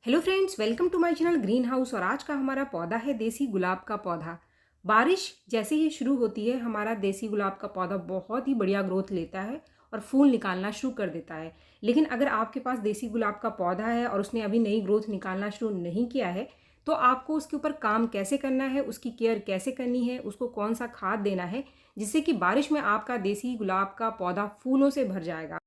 Hello friends, welcome to my channel green house. और आज का हमारा पौधा है देसी गुलाब का पौधा। बारिश जैसे ही शुरू होती है हमारा देसी गुलाब का पौधा बहुत ही बढ़िया ग्रोथ लेता है और फूल निकालना शुरू कर देता है। लेकिन अगर आपके पास देसी गुलाब का पौधा है और उसने अभी नई ग्रोथ निकालना शुरू नहीं किया है तो आपको उसके ऊपर काम कैसे करना है, उसकी केयर कैसे करनी है, उसको कौन सा खाद देना है जिससे कि बारिश में आपका देसी गुलाब का पौधा फूलों से भर जाएगा।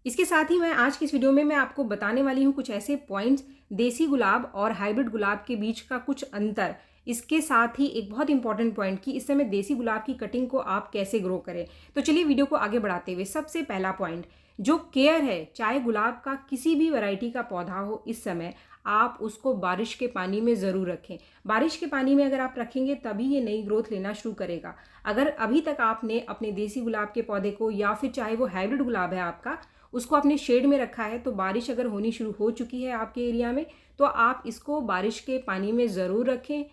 इसके साथ ही मैं आज की इस वीडियो में मैं आपको बताने वाली हूँ कुछ ऐसे पॉइंट्स, देसी गुलाब और हाइब्रिड गुलाब के बीच का कुछ अंतर। इसके साथ ही एक बहुत इंपॉर्टेंट पॉइंट कि इस समय देसी गुलाब की कटिंग को आप कैसे ग्रो करें। तो चलिए वीडियो को आगे बढ़ाते हुए सबसे पहला पॉइंट, जो केयर है, चाहे गुलाब का किसी भी वैरायटी का पौधा हो, इस समय आप उसको बारिश के पानी में ज़रूर रखें। बारिश के पानी में अगर आप रखेंगे तभी ये नई ग्रोथ लेना शुरू करेगा। अगर अभी तक आपने अपने देसी गुलाब के पौधे को या फिर चाहे वो हाइब्रिड गुलाब है आपका, उसको अपने शेड में रखा है, तो बारिश अगर होनी शुरू हो चुकी है आपके एरिया में तो आप इसको बारिश के पानी में ज़रूर रखें,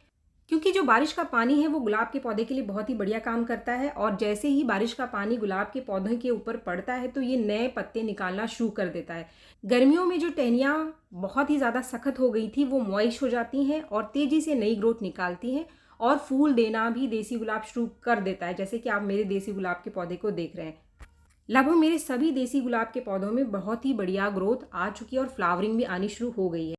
क्योंकि जो बारिश का पानी है वो गुलाब के पौधे के लिए बहुत ही बढ़िया काम करता है। और जैसे ही बारिश का पानी गुलाब के पौधे के ऊपर पड़ता है तो ये नए पत्ते निकालना शुरू कर देता है। गर्मियों में जो टहनियाँ बहुत ही ज़्यादा सख्त हो गई थी वो मॉइस्ट हो जाती हैं और तेज़ी से नई ग्रोथ निकालती हैं और फूल देना भी देसी गुलाब शुरू कर देता है, जैसे कि आप मेरे देसी गुलाब के पौधे को देख रहे हैं। लगभग मेरे सभी देसी गुलाब के पौधों में बहुत ही बढ़िया ग्रोथ आ चुकी है और फ्लावरिंग भी आनी शुरू हो गई है।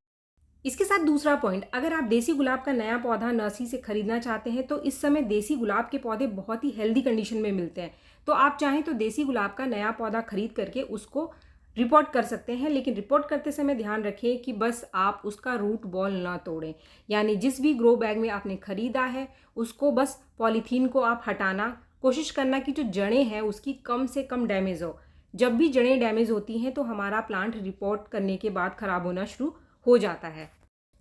इसके साथ दूसरा पॉइंट, अगर आप देसी गुलाब का नया पौधा नर्सरी से खरीदना चाहते हैं तो इस समय देसी गुलाब के पौधे बहुत ही हेल्दी कंडीशन में मिलते हैं। तो आप चाहें तो देसी गुलाब का नया पौधा खरीद करके उसको रिपोर्ट कर सकते हैं, लेकिन रिपोर्ट करते समय ध्यान रखें कि बस आप उसका रूट बॉल ना तोड़ें। यानी जिस भी ग्रो बैग में आपने खरीदा है उसको बस पॉलीथीन को आप हटाना, कोशिश करना कि जो जड़ें हैं उसकी कम से कम डैमेज हो। जब भी जड़ें डैमेज होती हैं तो हमारा प्लांट रिपोर्ट करने के बाद ख़राब होना शुरू हो जाता है।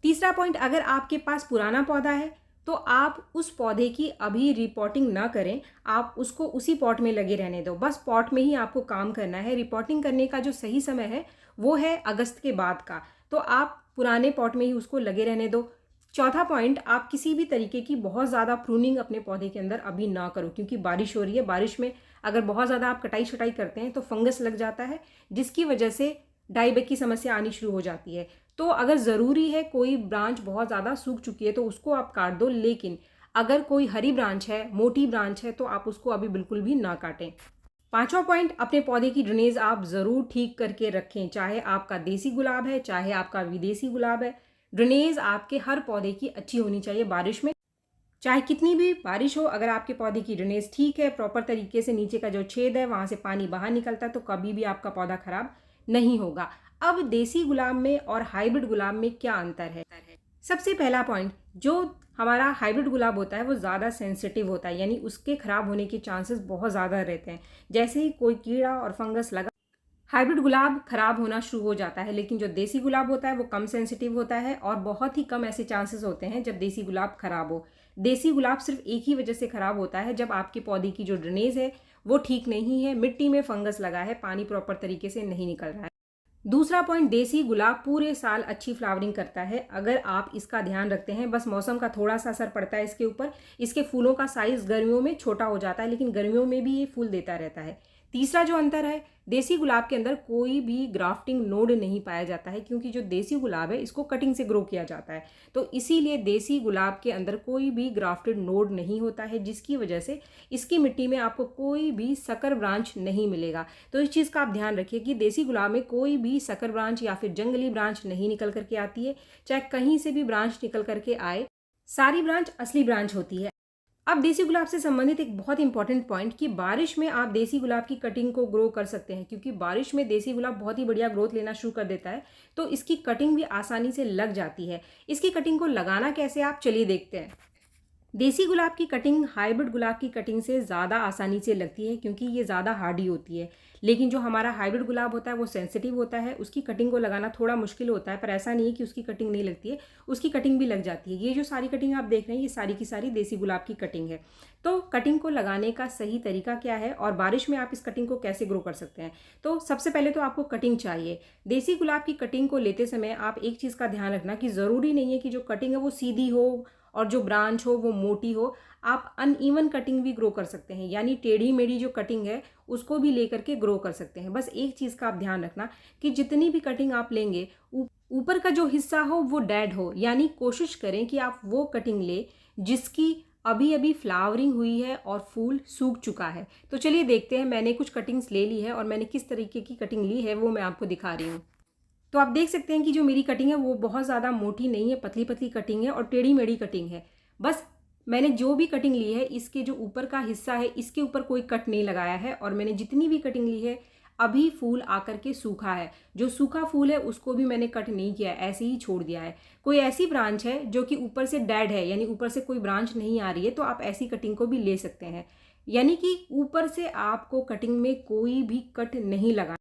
तीसरा पॉइंट, अगर आपके पास पुराना पौधा है तो आप उस पौधे की अभी रिपोर्टिंग ना करें, आप उसको उसी पॉट में लगे रहने दो। बस पॉट में ही आपको काम करना है। रिपोर्टिंग करने का जो सही समय है वो है अगस्त के बाद का, तो आप पुराने पॉट में ही उसको लगे रहने दो। चौथा पॉइंट, आप किसी भी तरीके की बहुत ज़्यादा प्रूनिंग अपने पौधे के अंदर अभी ना करो, क्योंकि बारिश हो रही है। बारिश में अगर बहुत ज़्यादा आप कटाई छटाई करते हैं तो फंगस लग जाता है, जिसकी वजह से डाईबैक की समस्या आनी शुरू हो जाती है। तो अगर ज़रूरी है, कोई ब्रांच बहुत ज़्यादा सूख चुकी है तो उसको आप काट दो, लेकिन अगर कोई हरी ब्रांच है, मोटी ब्रांच है, तो आप उसको अभी बिल्कुल भी ना काटें। पांचवा पॉइंट, अपने पौधे की ड्रेनेज आप ज़रूर ठीक करके रखें। चाहे आपका देसी गुलाब है, चाहे आपका विदेशी गुलाब है, ड्रेनेज आपके हर पौधे की अच्छी होनी चाहिए। बारिश में चाहे कितनी भी बारिश हो, अगर आपके पौधे की ड्रेनेज ठीक है, प्रॉपर तरीके से नीचे का जो छेद है वहाँ से पानी बाहर निकलता है, तो कभी भी आपका पौधा खराब नहीं होगा। अब देसी गुलाब में और हाइब्रिड गुलाब में क्या अंतर है? सबसे पहला पॉइंट, जो हमारा हाइब्रिड गुलाब होता है वो ज़्यादा सेंसिटिव होता है, यानी उसके ख़राब होने के चांसेस बहुत ज़्यादा रहते हैं। जैसे ही कोई कीड़ा और फंगस लगा, हाइब्रिड गुलाब खराब होना शुरू हो जाता है। लेकिन जो देसी गुलाब होता है वो कम सेंसिटिव होता है और बहुत ही कम ऐसे चांसेस होते हैं जब देसी गुलाब खराब हो। देसी गुलाब सिर्फ एक ही वजह से खराब होता है, जब आपके पौधे की जो ड्रेनेज है वो ठीक नहीं है, मिट्टी में फंगस लगा है, पानी प्रॉपर तरीके से नहीं निकल रहा है। दूसरा पॉइंट, देसी गुलाब पूरे साल अच्छी फ्लावरिंग करता है अगर आप इसका ध्यान रखते हैं। बस मौसम का थोड़ा सा असर पड़ता है इसके ऊपर। इसके फूलों का साइज गर्मियों में छोटा हो जाता है, लेकिन गर्मियों में भी ये फूल देता रहता है। तीसरा जो अंतर है, देसी गुलाब के अंदर कोई भी ग्राफ्टिंग नोड नहीं पाया जाता है, क्योंकि जो देसी गुलाब है इसको कटिंग से ग्रो किया जाता है। तो इसीलिए देसी गुलाब के अंदर कोई भी ग्राफ्टेड नोड नहीं होता है, जिसकी वजह से इसकी मिट्टी में आपको कोई भी सकर ब्रांच नहीं मिलेगा। तो इस चीज़ का आप ध्यान रखिए कि देसी गुलाब में कोई भी सकर ब्रांच या फिर जंगली ब्रांच नहीं निकल करके आती है। चाहे कहीं से भी ब्रांच निकल करके आए, सारी ब्रांच असली ब्रांच होती है। अब देसी गुलाब से संबंधित एक बहुत इंपॉर्टेंट पॉइंट, कि बारिश में आप देसी गुलाब की कटिंग को ग्रो कर सकते हैं, क्योंकि बारिश में देसी गुलाब बहुत ही बढ़िया ग्रोथ लेना शुरू कर देता है, तो इसकी कटिंग भी आसानी से लग जाती है। इसकी कटिंग को लगाना कैसे, आप चलिए देखते हैं। देसी गुलाब की कटिंग हाइब्रिड गुलाब की कटिंग से ज़्यादा आसानी से लगती है, क्योंकि ये ज़्यादा हार्डी होती है। लेकिन जो हमारा हाइब्रिड गुलाब होता है वो सेंसिटिव होता है, उसकी कटिंग को लगाना थोड़ा मुश्किल होता है। पर ऐसा नहीं है कि उसकी कटिंग नहीं लगती है, उसकी कटिंग भी लग जाती है। ये जो सारी कटिंग आप देख रहे हैं ये सारी की सारी देसी गुलाब की कटिंग है। तो कटिंग को लगाने का सही तरीका क्या है और बारिश में आप इस कटिंग को कैसे ग्रो कर सकते हैं? तो सबसे पहले तो आपको कटिंग चाहिए। देसी गुलाब की कटिंग को लेते समय आप एक चीज़ का ध्यान रखना कि ज़रूरी नहीं है कि जो कटिंग है वो सीधी हो और जो ब्रांच हो वो मोटी हो। आप अनइवन कटिंग भी ग्रो कर सकते हैं, यानी टेढ़ी मेढ़ी जो कटिंग है उसको भी लेकर के ग्रो कर सकते हैं। बस एक चीज़ का आप ध्यान रखना कि जितनी भी कटिंग आप लेंगे ऊपर का जो हिस्सा हो वो डेड हो, यानी कोशिश करें कि आप वो कटिंग ले जिसकी अभी अभी फ्लावरिंग हुई है और फूल सूख चुका है। तो चलिए देखते हैं, मैंने कुछ कटिंग्स ले ली है और मैंने किस तरीके की कटिंग ली है वो मैं आपको दिखा रही हूँ। तो आप देख सकते हैं कि जो मेरी कटिंग है वो बहुत ज़्यादा मोटी नहीं है, पतली पतली कटिंग है और टेढ़ी मेढ़ी कटिंग है। बस मैंने जो भी कटिंग ली है इसके जो ऊपर का हिस्सा है इसके ऊपर कोई कट नहीं लगाया है, और मैंने जितनी भी कटिंग ली है अभी फूल आकर के सूखा है। जो सूखा फूल है उसको भी मैंने कट नहीं किया है, ऐसे ही छोड़ दिया है। कोई ऐसी ब्रांच है जो कि ऊपर से डेड है, यानी ऊपर से कोई ब्रांच नहीं आ रही है, तो आप ऐसी कटिंग को भी ले सकते हैं। यानी कि ऊपर से आपको कटिंग में कोई भी कट नहीं लगा।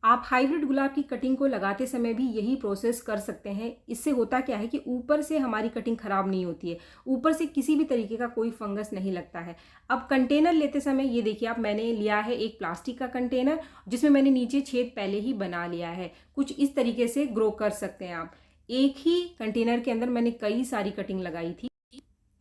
आप हाइब्रिड गुलाब की कटिंग को लगाते समय भी यही प्रोसेस कर सकते हैं। इससे होता क्या है कि ऊपर से हमारी कटिंग खराब नहीं होती है, ऊपर से किसी भी तरीके का कोई फंगस नहीं लगता है। अब कंटेनर लेते समय ये देखिए आप, मैंने लिया है एक प्लास्टिक का कंटेनर जिसमें मैंने नीचे छेद पहले ही बना लिया है। कुछ इस तरीके से ग्रो कर सकते हैं आप। एक ही कंटेनर के अंदर मैंने कई सारी कटिंग लगाई थी।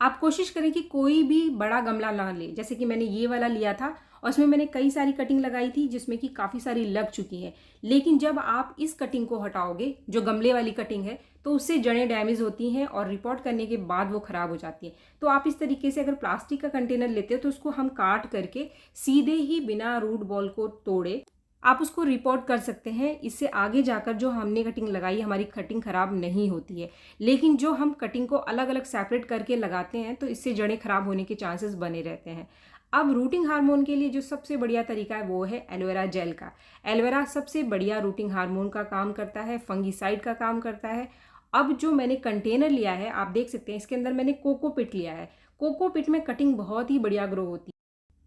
आप कोशिश करें कि कोई भी बड़ा गमला ना ले, जैसे कि मैंने ये वाला लिया था और उसमें मैंने कई सारी कटिंग लगाई थी जिसमें कि काफ़ी सारी लग चुकी हैं। लेकिन जब आप इस कटिंग को हटाओगे, जो गमले वाली कटिंग है, तो उससे जड़ें डैमेज होती हैं और रिपोर्ट करने के बाद वो ख़राब हो जाती हैं। तो आप इस तरीके से अगर प्लास्टिक का कंटेनर लेते हो तो उसको हम काट करके सीधे ही बिना रूट बॉल को तोड़े आप उसको रिपोर्ट कर सकते हैं। इससे आगे जाकर जो हमने कटिंग लगाई हमारी कटिंग ख़राब नहीं होती है। लेकिन जो हम कटिंग को अलग अलग सेपरेट करके लगाते हैं तो इससे जड़ें खराब होने के चांसेस बने रहते हैं। अब रूटिंग हार्मोन के लिए जो सबसे बढ़िया तरीका है वो है एलोवेरा जेल का। एलोवेरा सबसे बढ़िया रूटिंग हार्मोन का काम करता है, फंगीसाइड का काम करता है। अब जो मैंने कंटेनर लिया है आप देख सकते हैं, इसके अंदर मैंने कोकोपीट लिया है। कोकोपीट में कटिंग बहुत ही बढ़िया ग्रो होती है,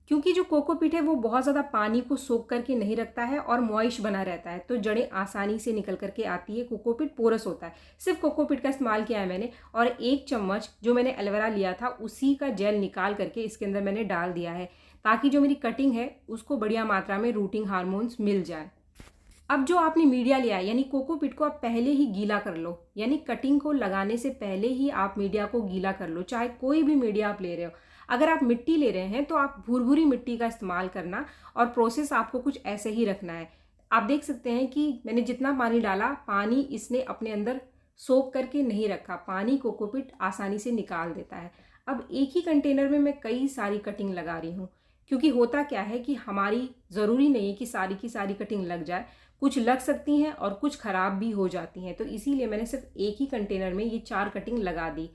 क्योंकि जो कोकोपीट है वो बहुत ज़्यादा पानी को सोख करके नहीं रखता है और मॉइस्ट बना रहता है, तो जड़ें आसानी से निकल करके आती है। कोकोपीट पोरस होता है। सिर्फ कोकोपीट का इस्तेमाल किया है मैंने, और 1 चम्मच जो मैंने एलोवेरा लिया था उसी का जेल निकाल करके इसके अंदर मैंने डाल दिया है, ताकि जो मेरी कटिंग है उसको बढ़िया मात्रा में रूटिंग हार्मोन्स मिल जाए। अब जो आपने मीडिया लिया है, यानी कोकोपीट को आप पहले ही गीला कर लो, यानी कटिंग को लगाने से पहले ही आप मीडिया को गीला कर लो। चाहे कोई भी मीडिया आप ले रहे हो, अगर आप मिट्टी ले रहे हैं तो आप भुरभुरी मिट्टी का इस्तेमाल करना, और प्रोसेस आपको कुछ ऐसे ही रखना है। आप देख सकते हैं कि मैंने जितना पानी डाला, पानी इसने अपने अंदर सोख करके नहीं रखा। पानी कोकोपीट आसानी से निकाल देता है। अब एक ही कंटेनर में मैं कई सारी कटिंग लगा रही हूँ, क्योंकि होता क्या है कि हमारी ज़रूरी नहीं है कि सारी की सारी कटिंग लग जाए। कुछ लग सकती हैं और कुछ ख़राब भी हो जाती हैं, तो इसीलिए मैंने सिर्फ एक ही कंटेनर में ये 4 कटिंग लगा दी।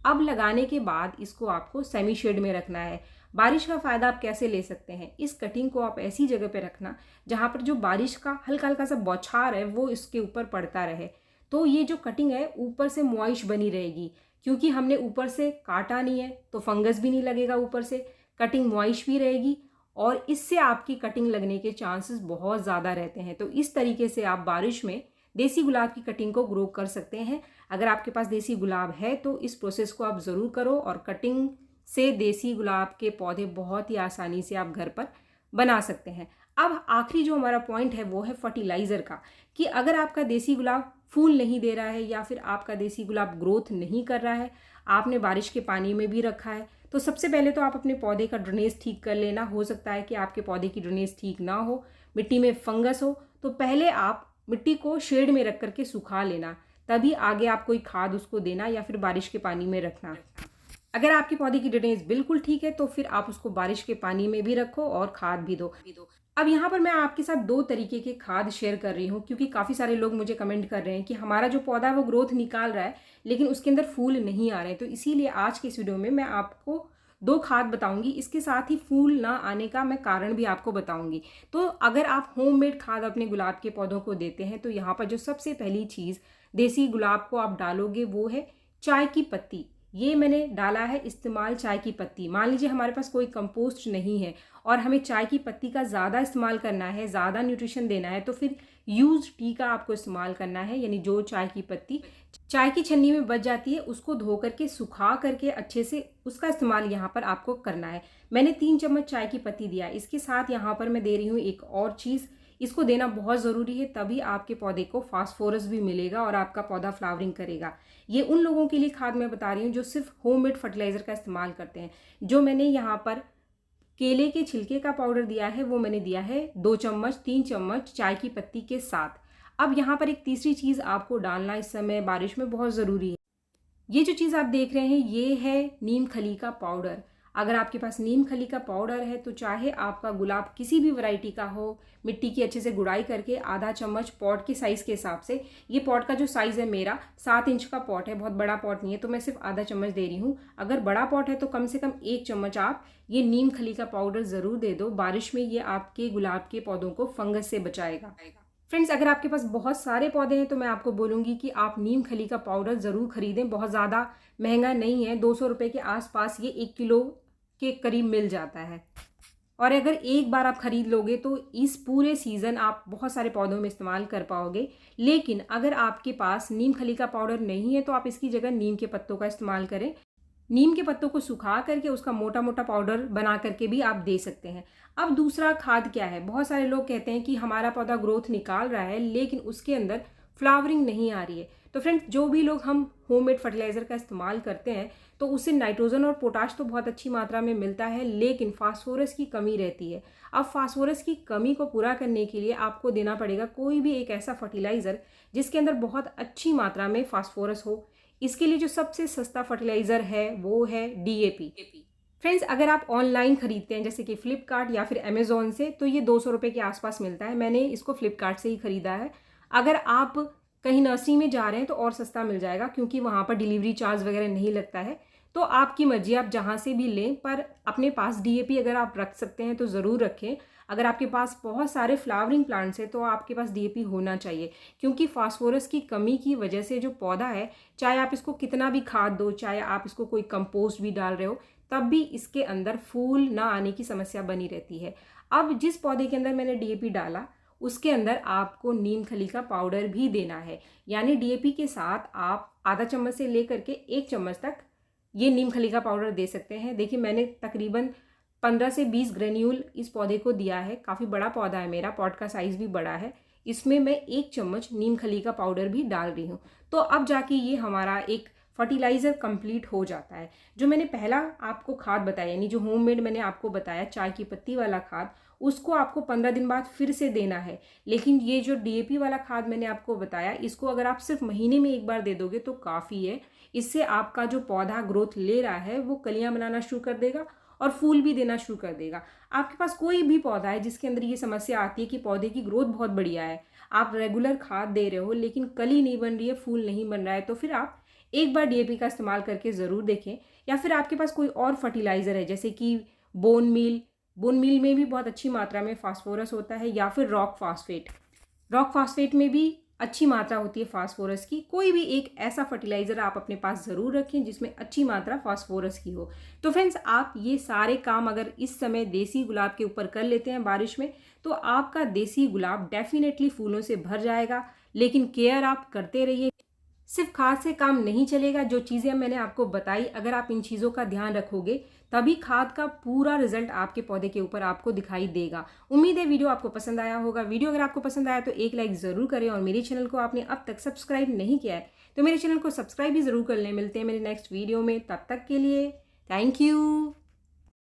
अब लगाने के बाद इसको आपको सेमी शेड में रखना है। बारिश का फ़ायदा आप कैसे ले सकते हैं, इस कटिंग को आप ऐसी जगह पे रखना जहाँ पर जो बारिश का हल्का हल्का सा बौछार है वो इसके ऊपर पड़ता रहे। तो ये जो कटिंग है ऊपर से मॉइस्ट बनी रहेगी, क्योंकि हमने ऊपर से काटा नहीं है तो फंगस भी नहीं लगेगा, ऊपर से कटिंग मॉइस्ट भी रहेगी, और इससे आपकी कटिंग लगने के चांसेस बहुत ज़्यादा रहते हैं। तो इस तरीके से आप बारिश में देसी गुलाब की कटिंग को ग्रो कर सकते हैं। अगर आपके पास देसी गुलाब है तो इस प्रोसेस को आप ज़रूर करो, और कटिंग से देसी गुलाब के पौधे बहुत ही आसानी से आप घर पर बना सकते हैं। अब आखिरी जो हमारा पॉइंट है वो है फर्टिलाइज़र का, कि अगर आपका देसी गुलाब फूल नहीं दे रहा है या फिर आपका देसी गुलाब ग्रोथ नहीं कर रहा है, आपने बारिश के पानी में भी रखा है, तो सबसे पहले तो आप अपने पौधे का ड्रेनेज ठीक कर लेना। हो सकता है कि आपके पौधे की ड्रेनेज ठीक ना हो, मिट्टी में फंगस हो, तो पहले आप मिट्टी को शेड में रख करके सुखा लेना, तभी आगे आप कोई खाद उसको देना या फिर बारिश के पानी में रखना। अगर आपके पौधे की ड्रेनेज बिल्कुल ठीक है तो फिर आप उसको बारिश के पानी में भी रखो और खाद भी दो। अब यहाँ पर मैं आपके साथ 2 तरीके के खाद शेयर कर रही हूँ, क्योंकि काफ़ी सारे लोग मुझे कमेंट कर रहे हैं कि हमारा जो पौधा है वो ग्रोथ निकाल रहा है लेकिन उसके अंदर फूल नहीं आ रहे हैं। तो इसीलिए आज के इस वीडियो में मैं आपको 2 खाद बताऊंगी, इसके साथ ही फूल ना आने का मैं कारण भी आपको बताऊंगी। तो अगर आप होममेड खाद अपने गुलाब के पौधों को देते हैं तो यहाँ पर जो सबसे पहली चीज़ देसी गुलाब को आप डालोगे वो है चाय की पत्ती। ये मैंने डाला है इस्तेमाल चाय की पत्ती। मान लीजिए हमारे पास कोई कंपोस्ट नहीं है और हमें चाय की पत्ती का ज़्यादा इस्तेमाल करना है, ज़्यादा न्यूट्रिशन देना है, तो फिर यूज्ड टी का आपको इस्तेमाल करना है। यानी जो चाय की पत्ती चाय की छन्नी में बच जाती है उसको धो करके सुखा करके अच्छे से उसका इस्तेमाल यहाँ पर आपको करना है। मैंने 3 चम्मच चाय की पत्ती दिया। इसके साथ यहाँ पर मैं दे रही हूँ एक और चीज़, इसको देना बहुत ज़रूरी है, तभी आपके पौधे को फास्फोरस भी मिलेगा और आपका पौधा फ्लावरिंग करेगा। ये उन लोगों के लिए खाद मैं बता रही हूँ जो सिर्फ होममेड फर्टिलाइज़र का इस्तेमाल करते हैं। जो मैंने यहाँ पर केले के छिलके का पाउडर दिया है वो मैंने दिया है 2 चम्मच 3 चम्मच चाय की पत्ती के साथ। अब यहाँ पर एक तीसरी चीज़ आपको डालना इस समय बारिश में बहुत ज़रूरी है। ये जो चीज़ आप देख रहे हैं ये है नीम खली का पाउडर। अगर आपके पास नीम खली का पाउडर है तो चाहे आपका गुलाब किसी भी वैरायटी का हो, मिट्टी की अच्छे से गुड़ाई करके आधा चम्मच पॉट के साइज़ के हिसाब से, ये पॉट का जो साइज़ है मेरा 7 इंच का पॉट है, बहुत बड़ा पॉट नहीं है, तो मैं सिर्फ आधा चम्मच दे रही हूँ। अगर बड़ा पॉट है तो कम से कम 1 चम्मच आप ये नीम खली का पाउडर ज़रूर दे दो। बारिश में ये आपके गुलाब के पौधों को फंगस से बचाएगा। फ्रेंड्स, अगर आपके पास बहुत सारे पौधे हैं तो मैं आपको बोलूँगी कि आप नीम खली का पाउडर ज़रूर खरीदें। बहुत ज़्यादा महंगा नहीं है, 200 रुपये के आसपास ये 1 किलो के करीब मिल जाता है। और अगर एक बार आप ख़रीद लोगे तो इस पूरे सीज़न आप बहुत सारे पौधों में इस्तेमाल कर पाओगे। लेकिन अगर आपके पास नीम खली का पाउडर नहीं है तो आप इसकी जगह नीम के पत्तों का इस्तेमाल करें। नीम के पत्तों को सुखा करके उसका मोटा मोटा पाउडर बना करके भी आप दे सकते हैं। अब दूसरा खाद क्या है, बहुत सारे लोग कहते हैं कि हमारा पौधा ग्रोथ निकाल रहा है लेकिन उसके अंदर फ्लावरिंग नहीं आ रही है। तो फ्रेंड्स, जो भी लोग हम होममेड फर्टिलाइज़र का इस्तेमाल करते हैं तो उससे नाइट्रोजन और पोटाश तो बहुत अच्छी मात्रा में मिलता है, लेकिन फास्फोरस की कमी रहती है। अब फास्फोरस की कमी को पूरा करने के लिए आपको देना पड़ेगा कोई भी एक ऐसा फर्टिलाइज़र जिसके अंदर बहुत अच्छी मात्रा में फास्फोरस हो। इसके लिए जो सबसे सस्ता फर्टिलाइज़र है वो है DAP। फ्रेंड्स, अगर आप ऑनलाइन खरीदते हैं जैसे कि फ्लिपकार्ट या फिर अमेज़ॉन से तो ये 200 रुपये के आसपास मिलता है। मैंने इसको फ्लिपकार्ट से ही ख़रीदा है। अगर आप कहीं नर्सरी में जा रहे हैं तो और सस्ता मिल जाएगा क्योंकि वहाँ पर डिलीवरी चार्ज वगैरह नहीं लगता है। तो आपकी मर्जी, आप जहाँ से भी लें, पर अपने पास DAP अगर आप रख सकते हैं तो ज़रूर रखें। अगर आपके पास बहुत सारे फ्लावरिंग प्लांट्स हैं तो आपके पास DAP होना चाहिए, क्योंकि फास्फोरस की कमी की वजह से जो पौधा है, चाहे आप इसको कितना भी खाद दो, चाहे आप इसको कोई कंपोस्ट भी डाल रहे हो, तब भी इसके अंदर फूल ना आने की समस्या बनी रहती है। अब जिस पौधे के अंदर मैंने DAP डाला उसके अंदर आपको नीम खली का पाउडर भी देना है, यानी DAP के साथ आप आधा चम्मच से लेकर के 1 चम्मच तक ये नीम खली का पाउडर दे सकते हैं। देखिए, मैंने तकरीबन 15 से 20 ग्रेन्यूल इस पौधे को दिया है। काफ़ी बड़ा पौधा है मेरा, पॉट का साइज़ भी बड़ा है। इसमें मैं 1 चम्मच नीम खली का पाउडर भी डाल रही हूँ। तो अब जाके ये हमारा एक फर्टिलाइज़र कंप्लीट हो जाता है। जो मैंने पहला आपको खाद बताया, यानी जो होममेड मैंने आपको बताया चाय की पत्ती वाला खाद, उसको आपको 15 दिन बाद फिर से देना है। लेकिन ये जो DAP वाला खाद मैंने आपको बताया, इसको अगर आप सिर्फ महीने में एक बार दे दोगे तो काफ़ी है। इससे आपका जो पौधा ग्रोथ ले रहा है वो कलियां बनाना शुरू कर देगा और फूल भी देना शुरू कर देगा। आपके पास कोई भी पौधा है जिसके अंदर ये समस्या आती है कि पौधे की ग्रोथ बहुत बढ़िया है, आप रेगुलर खाद दे रहे हो लेकिन कली नहीं बन रही है, फूल नहीं बन रहा है, तो फिर आप एक बार DAP का इस्तेमाल करके ज़रूर देखें। या फिर आपके पास कोई और फर्टिलाइज़र है जैसे कि बोन मील में भी बहुत अच्छी मात्रा में फास्फोरस होता है, या फिर रॉक फास्फेट में भी अच्छी मात्रा होती है फास्फोरस की। कोई भी एक ऐसा फर्टिलाइज़र आप अपने पास ज़रूर रखें जिसमें अच्छी मात्रा फास्फोरस की हो। तो फ्रेंड्स, आप ये सारे काम अगर इस समय देसी गुलाब के ऊपर कर लेते हैं बारिश में, तो आपका देसी गुलाब डेफिनेटली फूलों से भर जाएगा। लेकिन केयर आप करते रहिए, सिर्फ खाद से काम नहीं चलेगा। जो चीज़ें मैंने आपको बताई, अगर आप इन चीज़ों का ध्यान रखोगे तभी खाद का पूरा रिजल्ट आपके पौधे के ऊपर आपको दिखाई देगा। उम्मीद है वीडियो आपको पसंद आया होगा। वीडियो अगर आपको पसंद आया तो एक लाइक ज़रूर करें, और मेरे चैनल को आपने अब तक सब्सक्राइब नहीं किया है तो मेरे चैनल को सब्सक्राइब भी ज़रूर कर लें। मिलते हैं मेरे नेक्स्ट वीडियो में, तब तक के लिए थैंक यू।